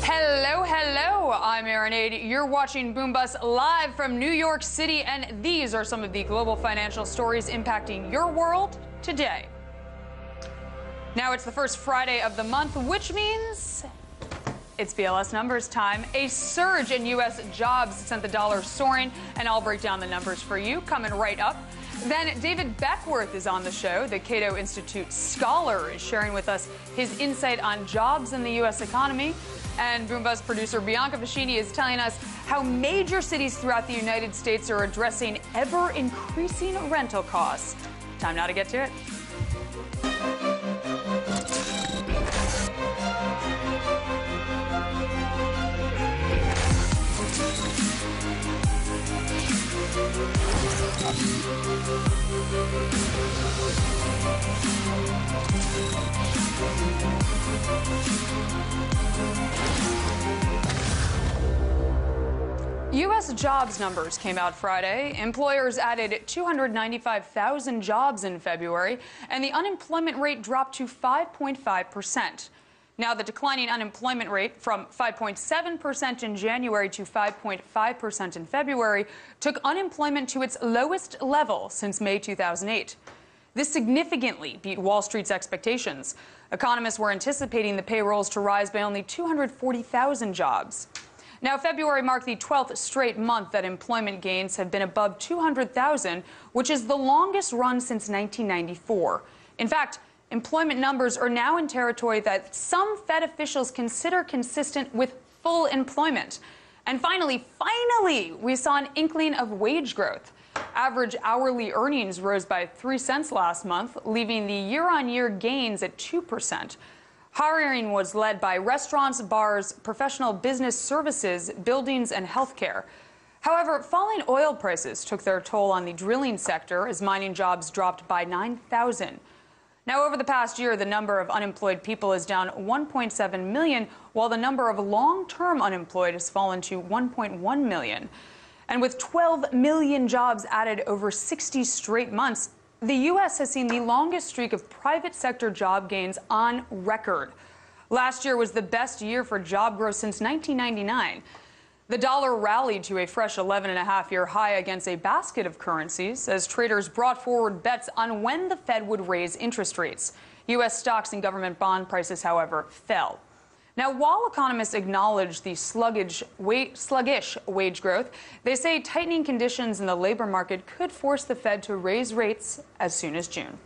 Hello, hello. I'm Aaron Aid. You're watching Boom Bust live from New York City, and these are some of the global financial stories impacting your world today. Now it's the first Friday of the month, which means it's BLS numbers time. A surge in U.S. jobs sent the dollar soaring, and I'll break down the numbers for you coming right up. Then David Beckworth is on the show. The Cato Institute scholar is sharing with us his insight on jobs in the U.S. economy. And Boom Bust producer Bianca Vicini is telling us how major cities throughout the United States are addressing ever-increasing rental costs. Time now to get to it. U.S. jobs numbers came out Friday. Employers added 295,000 jobs in February, and the unemployment rate dropped to 5.5%. Now, the declining unemployment rate from 5.7% in January to 5.5% in February took unemployment to its lowest level since May 2008. This significantly beat Wall Street's expectations. Economists were anticipating the payrolls to rise by only 240,000 jobs. Now, February marked the 12th straight month that employment gains have been above 200,000, which is the longest run since 1994. In fact, employment numbers are now in territory that some Fed officials consider consistent with full employment. And finally, we saw an inkling of wage growth. Average hourly earnings rose by 3 cents last month, leaving the year-on-year gains at 2%. Hiring was led by restaurants, bars, professional business services, buildings, and healthcare. However, falling oil prices took their toll on the drilling sector as mining jobs dropped by 9,000. Now, over the past year, the number of unemployed people is down 1.7 million, while the number of long-term unemployed has fallen to 1.1 million. And with 12 million jobs added over 60 straight months, the U.S. has seen the longest streak of private sector job gains on record. Last year was the best year for job growth since 1999. The dollar rallied to a fresh 11.5-year high against a basket of currencies as traders brought forward bets on when the Fed would raise interest rates. U.S. stocks and government bond prices, however, fell. Now, while economists acknowledge the sluggish wage growth, they say tightening conditions in the labor market could force the Fed to raise rates as soon as June.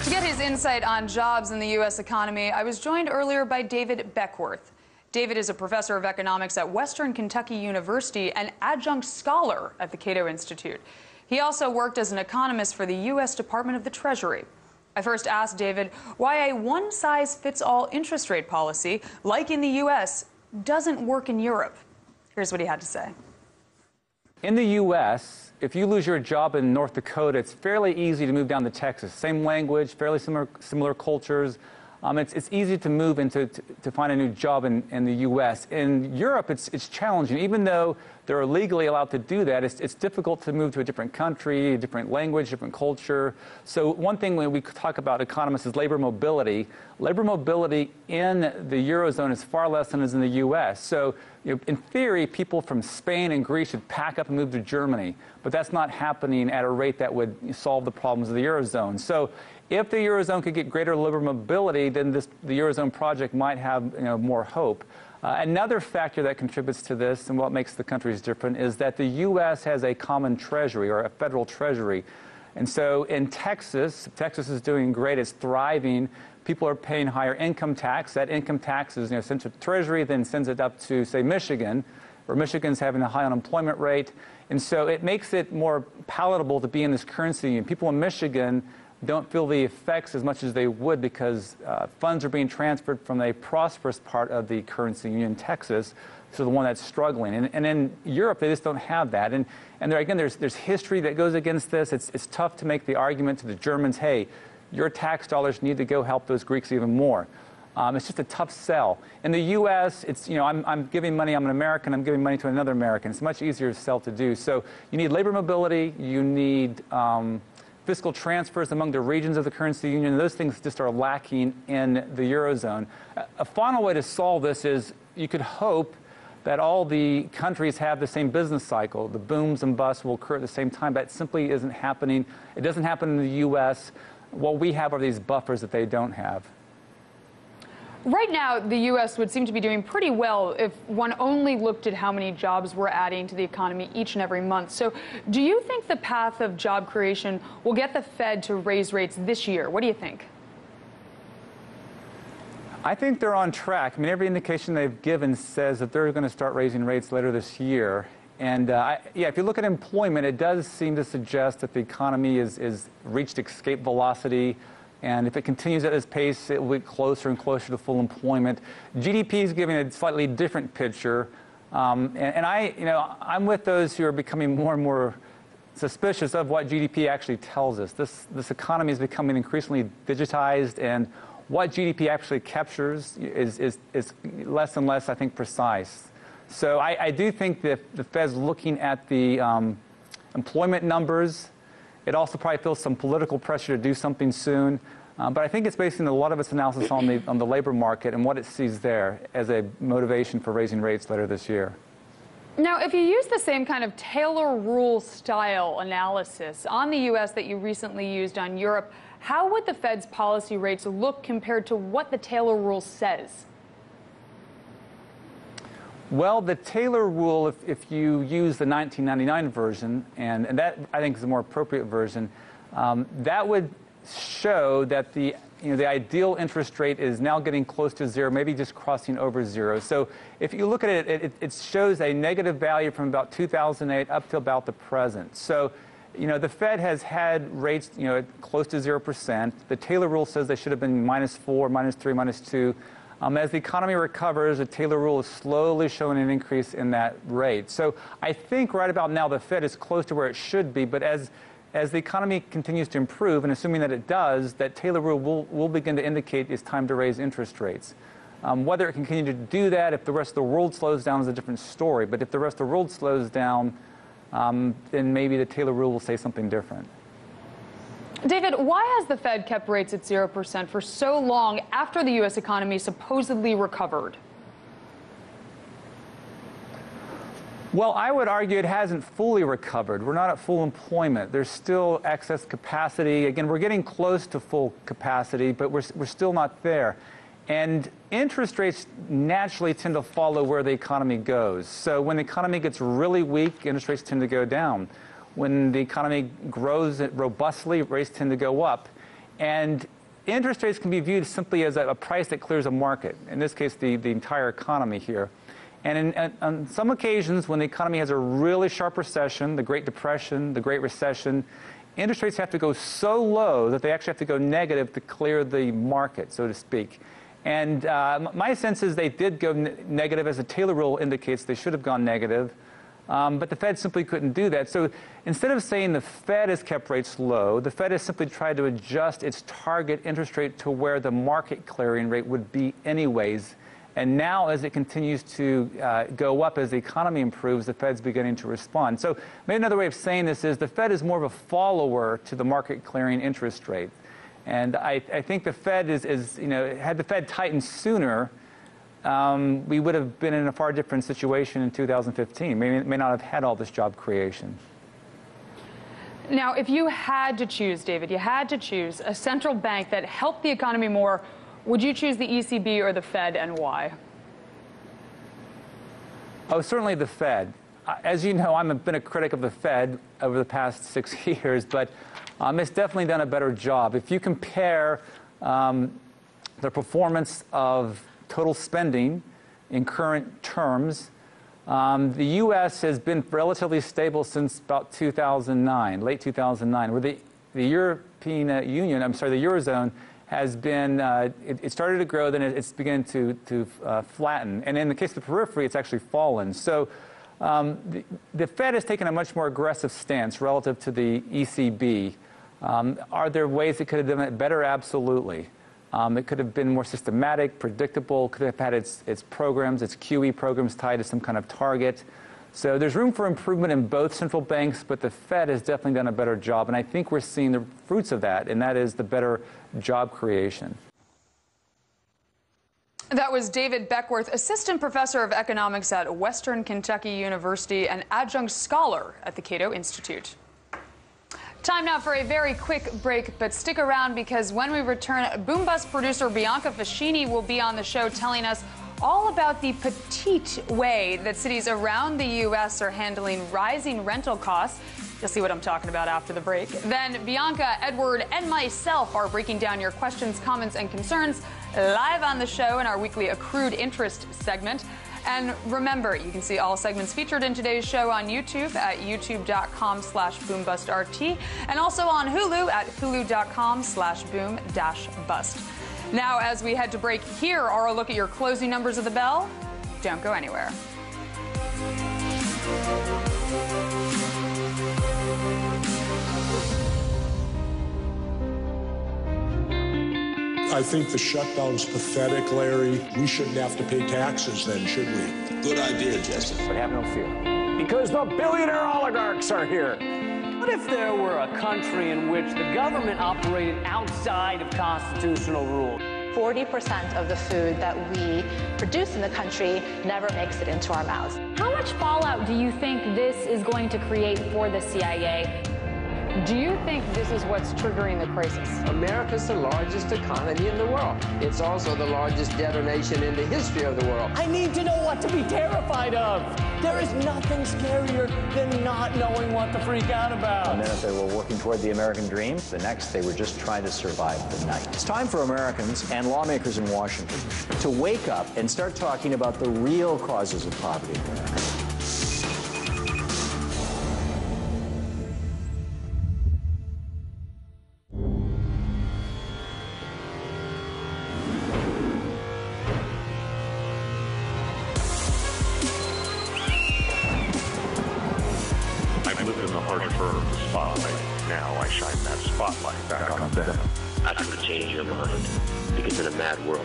To get his insight on jobs in the U.S. economy, I was joined earlier by David Beckworth. David is a professor of economics at Western Kentucky University and adjunct scholar at the Cato Institute. He also worked as an economist for the U.S. Department of the Treasury. I first asked David why a one-size-fits-all interest rate policy, like in the U.S., doesn't work in Europe. Here's what he had to say. In the U.S., if you lose your job in North Dakota, it's fairly easy to move down to Texas. Same language, fairly similar cultures. It's easy to move to find a new job in the U.S. In Europe, it's challenging. Even though they're legally allowed to do that, it's difficult to move to a different country, a different language, different culture. So one thing when we talk about economists is labor mobility. Labor mobility in the Eurozone is far less than is in the U.S. So in theory, people from Spain and Greece should pack up and move to Germany. But that's not happening at a rate that would solve the problems of the Eurozone. So if the Eurozone could get greater labor mobility, then the Eurozone project might have more hope. Another factor that contributes to this and what makes the countries different is that the U.S. has a common treasury or a federal treasury. And so in Texas is doing great. It's thriving. People are paying higher income tax. That income tax is sent to the Treasury, then sends it up to, say, Michigan, where Michigan's having a high unemployment rate. And so it makes it more palatable to be in this currency union. People in Michigan don't feel the effects as much as they would because funds are being transferred from a prosperous part of the currency union, Texas, to the one that's struggling. And in Europe, they just don't have that. And there, again, there's history that goes against this. It's tough to make the argument to the Germans, hey, your tax dollars need to go help those Greeks even more. It's just a tough sell. In the U.S., it's, I'm giving money, I'm an American, I'm giving money to another American. It's much easier to sell to do. So you need labor mobility, you need fiscal transfers among the regions of the currency union. Those things just are lacking in the Eurozone. A final way to solve this is you could hope that all the countries have the same business cycle. The booms and busts will occur at the same time. That simply isn't happening. It doesn't happen in the U.S. What we have are these buffers that they don't have. Right now, the U.S. would seem to be doing pretty well if one only looked at how many jobs we're adding to the economy each and every month. So do you think the path of job creation will get the Fed to raise rates this year? What do you think? I think they're on track. I mean, every indication they've given says that they're going to start raising rates later this year. And if you look at employment, it does seem to suggest that the economy is reached escape velocity. And if it continues at this pace, it will get closer and closer to full employment. GDP is giving a slightly different picture. I'm with those who are becoming more and more suspicious of what GDP actually tells us. This economy is becoming increasingly digitized, and what GDP actually captures is less and less, I think, precise. So I do think that the Fed's looking at the employment numbers. It also probably feels some political pressure to do something soon. But I think it's basing a lot of its analysis on the labor market and what it sees there as a motivation for raising rates later this year. Now, if you use the same kind of Taylor rule style analysis on the U.S. that you recently used on Europe, how would the Fed's policy rates look compared to what the Taylor rule says? Well, the Taylor rule, if you use the 1999 version, and that I think is the more appropriate version, that would show that the ideal interest rate is now getting close to zero, maybe just crossing over zero. So if you look at it, it shows a negative value from about 2008 up to about the present. So the Fed has had rates close to 0%. The Taylor rule says they should have been -4, -3, -2. As the economy recovers, the Taylor rule is slowly showing an increase in that rate. So I think right about now the Fed is close to where it should be, but as the economy continues to improve, and assuming that it does, that Taylor rule will begin to indicate it's time to raise interest rates. Whether it can continue to do that, if the rest of the world slows down, is a different story. But if the rest of the world slows down, then maybe the Taylor rule will say something different. David, why has the Fed kept rates at 0% for so long after the U.S. economy supposedly recovered? Well, I would argue it hasn't fully recovered. We're not at full employment. There's still excess capacity. Again, we're getting close to full capacity, but we're still not there. And interest rates naturally tend to follow where the economy goes. So when the economy gets really weak, interest rates tend to go down. When the economy grows robustly, rates tend to go up. And interest rates can be viewed simply as a price that clears a market, in this case, the entire economy here. And on some occasions, when the economy has a really sharp recession, the Great Depression, the Great Recession, interest rates have to go so low that they actually have to go negative to clear the market, so to speak. And my sense is they did go negative, as the Taylor rule indicates they should have gone negative. But the Fed simply couldn't do that. So instead of saying the Fed has kept rates low, the Fed has simply tried to adjust its target interest rate to where the market clearing rate would be anyways. And now, as it continues to go up, as the economy improves, the Fed's beginning to respond. So maybe another way of saying this is the Fed is more of a follower to the market clearing interest rate. And I think the Fed had the Fed tightened sooner, we would have been in a far different situation in 2015. May not have had all this job creation. Now, if you had to choose, David, you had to choose a central bank that helped the economy more, would you choose the ECB or the Fed, and why? Oh, certainly the Fed. As you know, I've been a critic of the Fed over the past 6 years, but it's definitely done a better job. If you compare the performance of total spending in current terms, the U.S. has been relatively stable since about 2009, late 2009, where the European Union, the Eurozone, has been, it started to grow, then it's beginning to flatten. And in the case of the periphery, it's actually fallen. So the Fed has taken a much more aggressive stance relative to the ECB. Are there ways it could have done it better? Absolutely. It could have been more systematic, predictable, could have had its programs, its QE programs tied to some kind of target. So there's room for improvement in both central banks, but the Fed has definitely done a better job. And I think we're seeing the fruits of that, and that is the better job creation. That was David Beckworth, assistant professor of economics at Western Kentucky University and adjunct scholar at the Cato Institute. Time now for a very quick break, but stick around because when we return, Boom Bust producer Bianca Fascini will be on the show telling us all about the petite way that cities around the U.S. are handling rising rental costs. You'll see what I'm talking about after the break. Then Bianca, Edward, and myself are breaking down your questions, comments, and concerns live on the show in our weekly accrued interest segment. And remember, you can see all segments featured in today's show on YouTube at youtube.com/boombustrt and also on Hulu at hulu.com/boom-bust. Now, as we head to break, here are a look at your closing numbers of the bell. Don't go anywhere. I think the shutdown's pathetic, Larry. We shouldn't have to pay taxes then, should we? Good idea, Jesse. But have no fear, because the billionaire oligarchs are here. What if there were a country in which the government operated outside of constitutional rule? 40% of the food that we produce in the country never makes it into our mouths. How much fallout do you think this is going to create for the CIA? Do you think this is what's triggering the crisis? America's the largest economy in the world. It's also the largest debtor nation in the history of the world. I need to know what to be terrified of. There is nothing scarier than not knowing what to freak out about. And then if they were working toward the American dream, the next they were just trying to survive the night. It's time for Americans and lawmakers in Washington to wake up and start talking about the real causes of poverty in America. That's going to change your mind. Because in a mad world,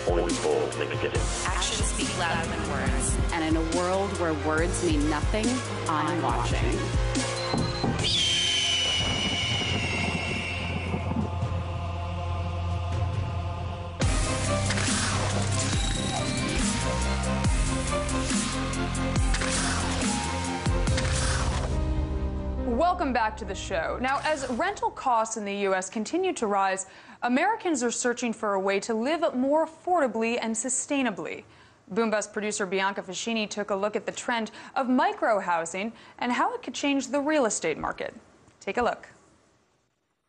only bold make a difference. Actions speak louder than words. And in a world where words mean nothing, I'm watching. Welcome back to the show. Now, as rental costs in the U.S. continue to rise, Americans are searching for a way to live more affordably and sustainably. Boom Bust producer Bianca Fascini took a look at the trend of micro-housing and how it could change the real estate market. Take a look.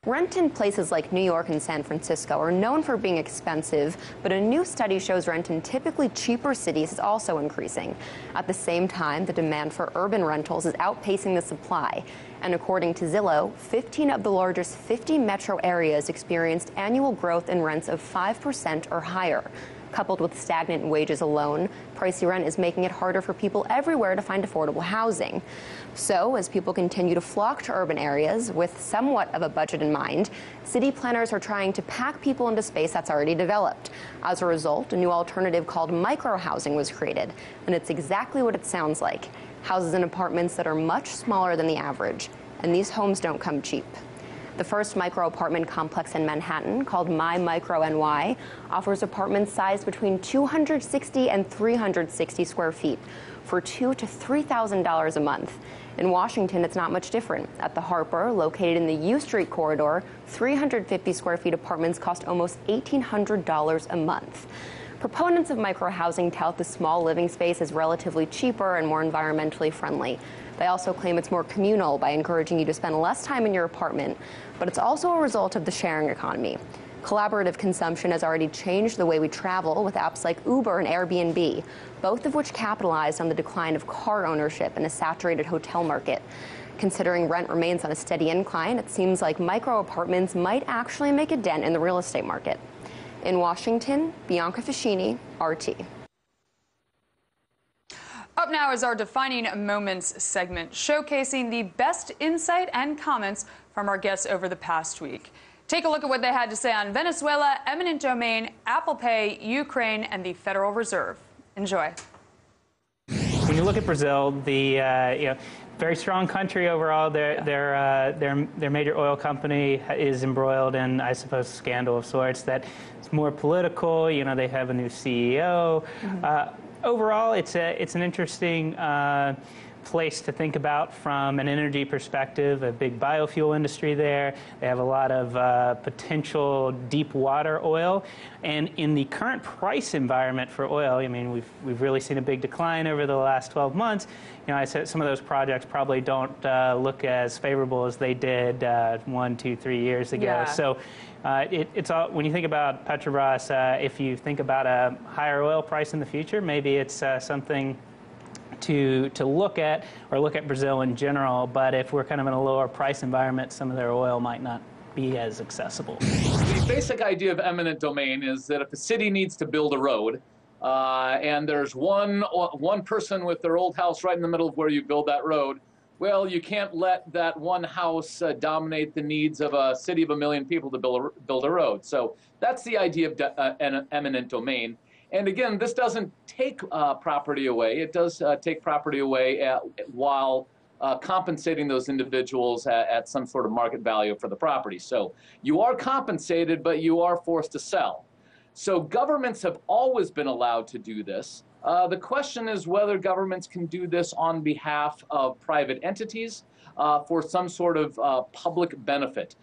Rent in places like New York and San Francisco are known for being expensive, but a new study shows rent in typically cheaper cities is also increasing. At the same time, the demand for urban rentals is outpacing the supply. And according to Zillow, 15 of the largest 50 metro areas experienced annual growth in rents of 5% or higher. Coupled with stagnant wages alone, pricey rent is making it harder for people everywhere to find affordable housing. So, as people continue to flock to urban areas with somewhat of a budget in mind, city planners are trying to pack people into space that's already developed. As a result, a new alternative called micro-housing was created, and it's exactly what it sounds like. Houses and apartments that are much smaller than the average, and these homes don't come cheap. The first micro-apartment complex in Manhattan, called My Micro NY, offers apartments sized between 260 and 360 square feet for $2,000 to $3,000 a month. In Washington, it's not much different. At the Harper, located in the U Street corridor, 350 square feet apartments cost almost $1,800 a month. Proponents of micro-housing tout the small living space as relatively cheaper and more environmentally friendly. They also claim it's more communal by encouraging you to spend less time in your apartment, but it's also a result of the sharing economy. Collaborative consumption has already changed the way we travel with apps like Uber and Airbnb, both of which capitalized on the decline of car ownership in a saturated hotel market. Considering rent remains on a steady incline, it seems like micro-apartments might actually make a dent in the real estate market. In Washington, Bianca Fascini, RT. Up now is our Defining Moments segment, showcasing the best insight and comments from our guests over the past week. Take a look at what they had to say on Venezuela, eminent domain, Apple Pay, Ukraine, and the Federal Reserve. Enjoy. When you look at Brazil, the very strong country overall. Their major oil company is embroiled in, I suppose, a scandal of sorts that it's more political. You know, they have a new CEO. Overall, it's an interesting place to think about from an energy perspective. A big biofuel industry there. They have a lot of potential deep water oil, and in the current price environment for oil, I mean, we've really seen a big decline over the last 12 months. You know, I said some of those projects probably don't look as favorable as they did 1, 2, 3 years ago. Yeah. So. It's all, when you think about Petrobras, if you think about a higher oil price in the future, maybe it's something to look at, or look at Brazil in general. But if we're kind of in a lower price environment, some of their oil might not be as accessible. The basic idea of eminent domain is that if a city needs to build a road, and there's one person with their old house right in the middle of where you build that road, well, you can't let that one house dominate the needs of a city of 1 million people to build a road. So that's the idea of eminent domain. And again, this doesn't take property away. It does take property away while compensating those individuals at some sort of market value for the property. So you are compensated, but you are forced to sell. So governments have always been allowed to do this. The question is whether governments can do this on behalf of private entities for some sort of public benefit.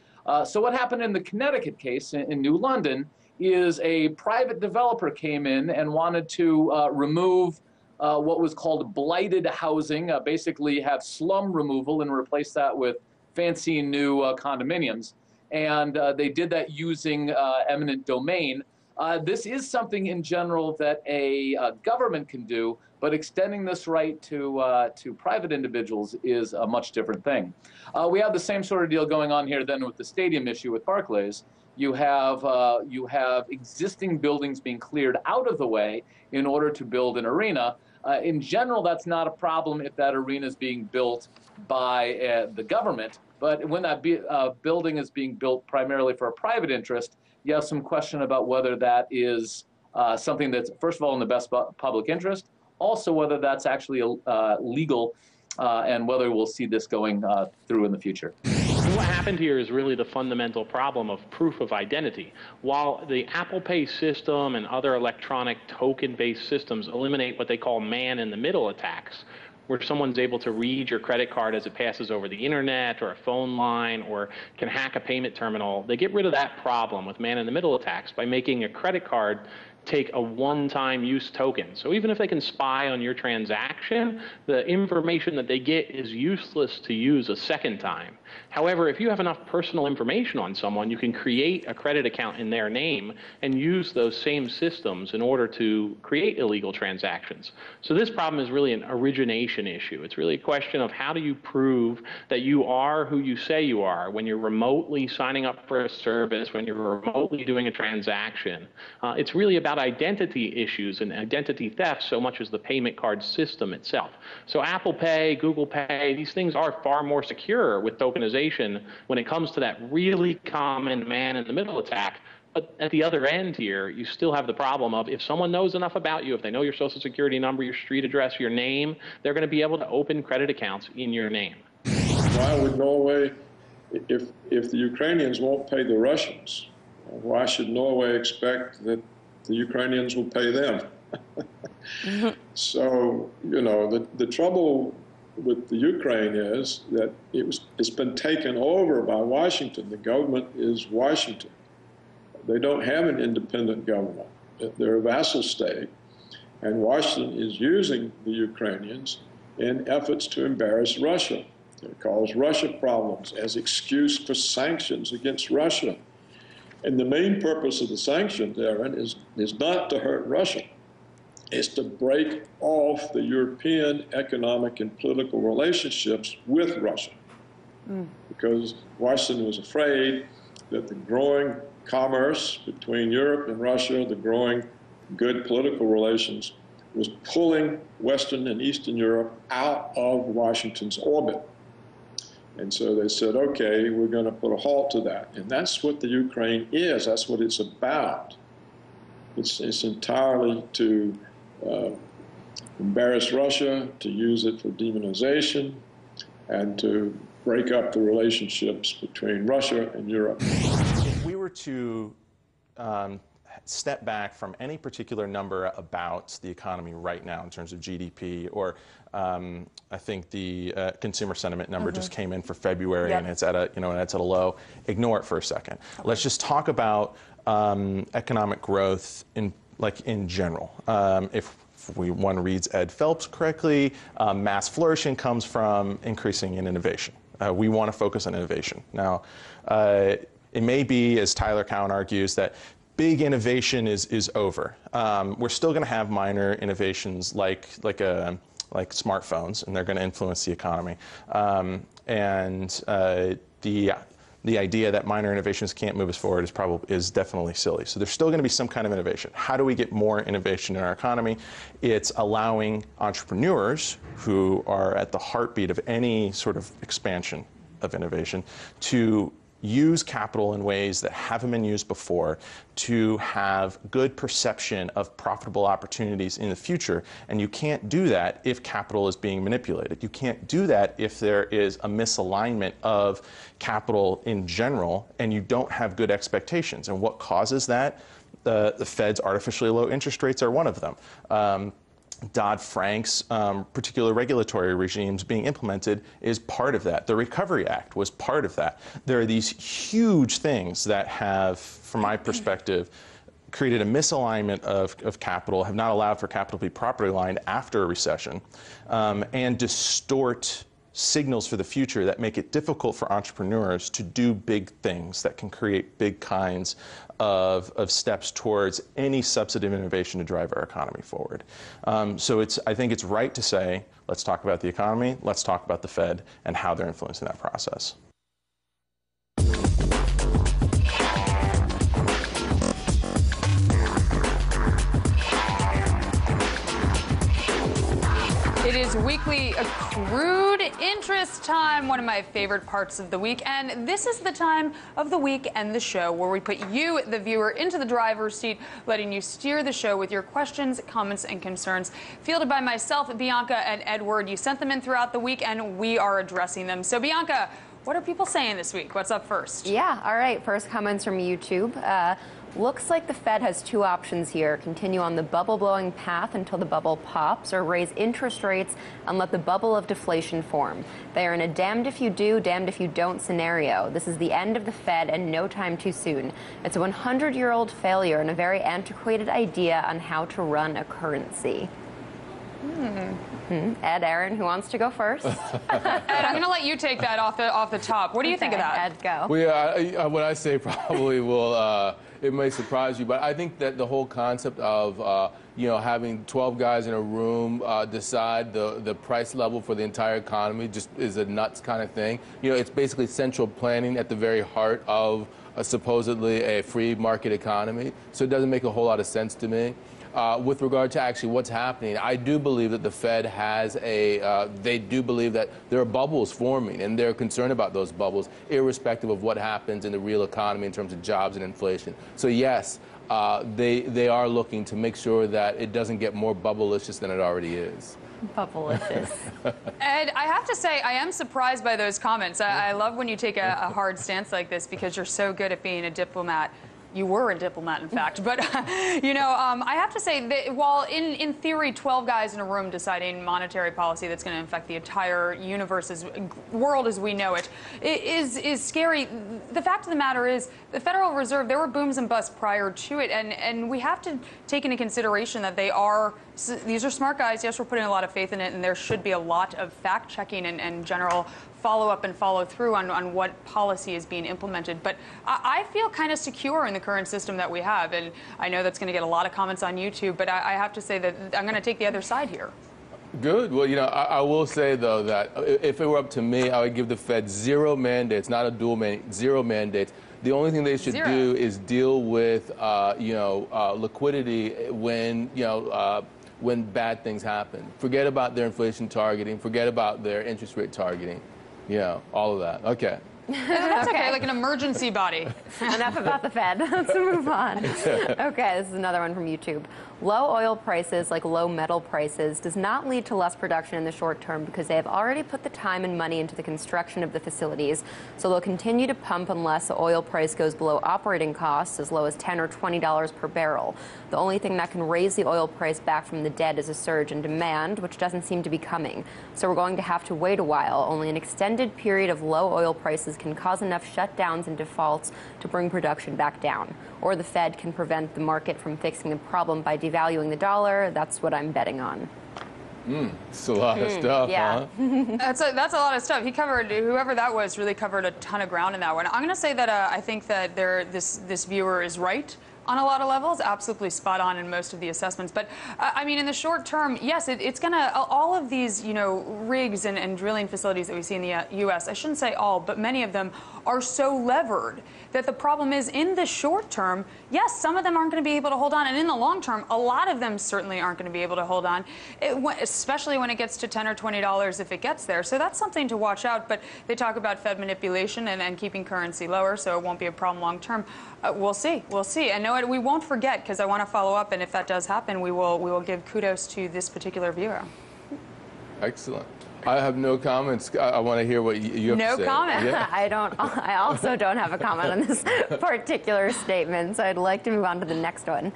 So what happened in the Connecticut case in New London is a private developer came in and wanted to remove what was called blighted housing, basically have slum removal and replace that with fancy new condominiums. And they did that using eminent domain. This is something in general that a government can do, but extending this right to private individuals is a much different thing. We have the same sort of deal going on here then with the stadium issue with Barclays. You have existing buildings being cleared out of the way in order to build an arena. In general, that's not a problem if that arena is being built by the government, but when that building is being built primarily for a private interest, you have some question about whether that is something that's, first of all, in the best public interest, also whether that's actually legal, and whether we'll see this going through in the future. What happened here is really the fundamental problem of proof of identity. While the Apple Pay system and other electronic token-based systems eliminate what they call man-in-the-middle attacks, where someone's able to read your credit card as it passes over the internet or a phone line or can hack a payment terminal, they get rid of that problem with man-in-the-middle attacks by making a credit card take a one-time use token. So even if they can spy on your transaction, the information that they get is useless to use a second time. However, if you have enough personal information on someone, you can create a credit account in their name and use those same systems in order to create illegal transactions. So this problem is really an origination issue. It's really a question of how do you prove that you are who you say you are when you're remotely signing up for a service, when you're remotely doing a transaction. It's really about identity issues and identity theft so much as the payment card system itself. So Apple Pay, Google Pay, these things are far more secure with tokenization when it comes to that really common man-in-the-middle attack. But at the other end here, you still have the problem of if someone knows enough about you, if they know your social security number, your street address, your name, they're going to be able to open credit accounts in your name. Why would Norway, if the Ukrainians won't pay the Russians, why should Norway expect that the Ukrainians will pay them? So, you know, the trouble with the Ukraine is that it's been taken over by Washington. The government is Washington. They don't have an independent government. They're a vassal state. And Washington is using the Ukrainians in efforts to embarrass Russia. It calls Russia problems as excuse for sanctions against Russia. And the main purpose of the sanctions, Aaron, is not to hurt Russia. It's to break off the European economic and political relationships with Russia. Because Washington was afraid that the growing commerce between Europe and Russia, the growing good political relations, was pulling Western and Eastern Europe out of Washington's orbit. And so they said, okay, we're going to put a halt to that. And that's what the Ukraine is. That's what it's about. It's entirely to embarrass Russia, to use it for demonization, and to break up the relationships between Russia and Europe. If we were to step back from any particular number about the economy right now in terms of GDP, or I think the consumer sentiment number just came in for February, and it's at a it's at a low. Ignore it for a second. Okay. Let's just talk about economic growth in general. If one reads Ed Phelps correctly, mass flourishing comes from increasing in innovation. We want to focus on innovation. Now, it may be, as Tyler Cowen argues, that big innovation is over. We're still going to have minor innovations like smartphones, and they're going to influence the economy. The idea that minor innovations can't move us forward is definitely silly. So there's still going to be some kind of innovation. How do we get more innovation in our economy? It's allowing entrepreneurs, who are at the heartbeat of any sort of expansion of innovation, to use capital in ways that haven't been used before, to have good perception of profitable opportunities in the future. And you can't do that if capital is being manipulated. You can't do that if there is a misalignment of capital in general and you don't have good expectations. And what causes that? The Fed's artificially low interest rates are one of them. Dodd-Frank's particular regulatory regimes being implemented is part of that. The Recovery Act was part of that. There are these huge things that have, from my perspective, created a misalignment of capital, have not allowed for capital to be properly aligned after a recession, and distort signals for the future that make it difficult for entrepreneurs to do big things that can create big kinds of steps towards any substantive innovation to drive our economy forward. So I think it's right to say, let's talk about the economy, let's talk about the Fed and how they're influencing that process. It is weekly accrued interest time, one of my favorite parts of the week. And this is the time of the week and the show where we put you, the viewer, into the driver's seat, letting you steer the show with your questions, comments, and concerns. Fielded by myself, Bianca, and Edward. You sent them in throughout the week, and we are addressing them. So, Bianca, what are people saying this week? What's up first? Yeah, all right. First comments from YouTube. Looks like the Fed has two options here. Continue on the bubble-blowing path until the bubble pops, or raise interest rates and let the bubble of deflation form. They are in a damned if you do, damned if you don't scenario. This is the end of the Fed and no time too soon. It's a 100-year-old failure and a very antiquated idea on how to run a currency. Ed, Aaron, who wants to go first? Ed, I'm going to let you take that off the top. What do you think of that? Ed, go. Well, what I say probably will, it may surprise you, but I think that the whole concept of, having 12 guys in a room decide the price level for the entire economy just is a nuts kind of thing. It's basically central planning at the very heart of supposedly a free market economy, so it doesn't make a whole lot of sense to me. With regard to actually what's happening, I do believe that the Fed has they do believe that there are bubbles forming, and they're concerned about those bubbles, irrespective of what happens in the real economy in terms of jobs and inflation. So yes, they are looking to make sure that it doesn't get more bubblicious than it already is. Bubblicious. Ed, I have to say, I am surprised by those comments. I love when you take a hard stance like this because you're so good at being a diplomat. You were a diplomat, in fact. But, I have to say that while in theory 12 guys in a room deciding monetary policy that's going to affect the entire world as we know it is scary, the fact of the matter is the Federal Reserve, there were booms and busts prior to it. And we have to take into consideration that these are smart guys. Yes, we're putting a lot of faith in it, and there should be a lot of fact-checking and general follow-up and follow-through on what policy is being implemented. But I feel kind of secure in the current system that we have. And I know that's going to get a lot of comments on YouTube, but I have to say that I'm going to take the other side here. Good. Well, I will say, though, that if it were up to me, I would give the Fed 0 mandates, not a dual mandate, 0 mandates. The only thing they should do is deal with, liquidity when bad things happen. Forget about their inflation targeting. Forget about their interest rate targeting. all of that. Okay. That's okay, like an emergency body. Enough about the Fed. Let's move on. Okay, this is another one from YouTube. Low oil prices, like low metal prices, does not lead to less production in the short term because they have already put the time and money into the construction of the facilities. So they'll continue to pump unless the oil price goes below operating costs, as low as $10 or $20 per barrel. The only thing that can raise the oil price back from the dead is a surge in demand, which doesn't seem to be coming. So we're going to have to wait a while. Only an extended period of low oil prices can cause enough shutdowns and defaults to bring production back down. Or the Fed can prevent the market from fixing the problem by devaluing the dollar. That's what I'm betting on. It's a lot of stuff, yeah. huh? That's a lot of stuff. He covered, whoever that was, really covered a ton of ground in that one. I'm going to say that I think that this viewer is right on a lot of levels, absolutely spot on in most of the assessments. But I mean, in the short term, yes, it's going to, all of these, rigs and drilling facilities that we see in the U.S., I shouldn't say all, but many of them are so levered that the problem is in the short term, yes, some of them aren't going to be able to hold on. And in the long term, a lot of them certainly aren't going to be able to hold on, especially when it gets to $10 or $20 if it gets there. So that's something to watch out. But they talk about Fed manipulation and keeping currency lower, so it won't be a problem long term. We'll see. We'll see. And no, we won't forget, because I want to follow up. And if that does happen, we will give kudos to this particular viewer. Excellent. I have no comments. I want to hear what you have to say. No comment. Yeah. I also don't have a comment on this particular statement, so I'd like to move on to the next one.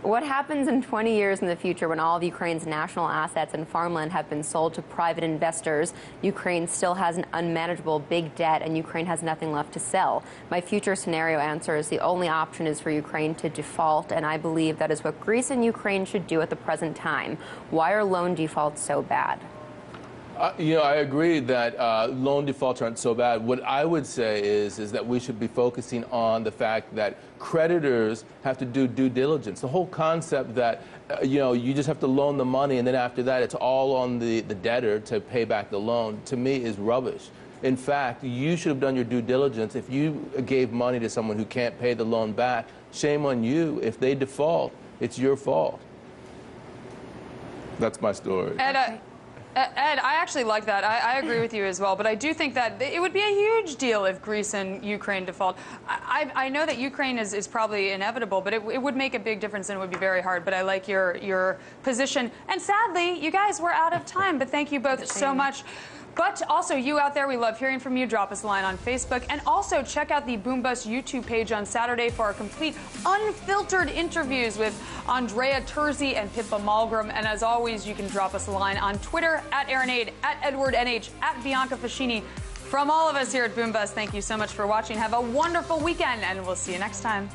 What happens in 20 years in the future when all of Ukraine's national assets and farmland have been sold to private investors? Ukraine still has an unmanageable big debt, and Ukraine has nothing left to sell. My future scenario answer is the only option is for Ukraine to default, and I believe that is what Greece and Ukraine should do at the present time. Why are loan defaults so bad? I agree that loan defaults aren't so bad. What I would say is that we should be focusing on the fact that creditors have to do due diligence. The whole concept that, you just have to loan the money and then after that it's all on the debtor to pay back the loan, to me is rubbish. In fact, you should have done your due diligence. If you gave money to someone who can't pay the loan back, shame on you. If they default, it's your fault. That's my story. Ed, I actually like that. I agree with you as well, but I do think that it would be a huge deal if Greece and Ukraine default. I know that Ukraine is probably inevitable, but it would make a big difference and it would be very hard. But I like your position. And sadly, you guys, we're out of time, but thank you both so much. But also, you out there, we love hearing from you. Drop us a line on Facebook. And also, check out the Boom Bust YouTube page on Saturday for our complete, unfiltered interviews with Andrea Terzi and Pippa Malmgren. And as always, you can drop us a line on Twitter, @AaronAid, @EdwardNH, @Bianca Fascini. From all of us here at Boom Bust, thank you so much for watching. Have a wonderful weekend, and we'll see you next time.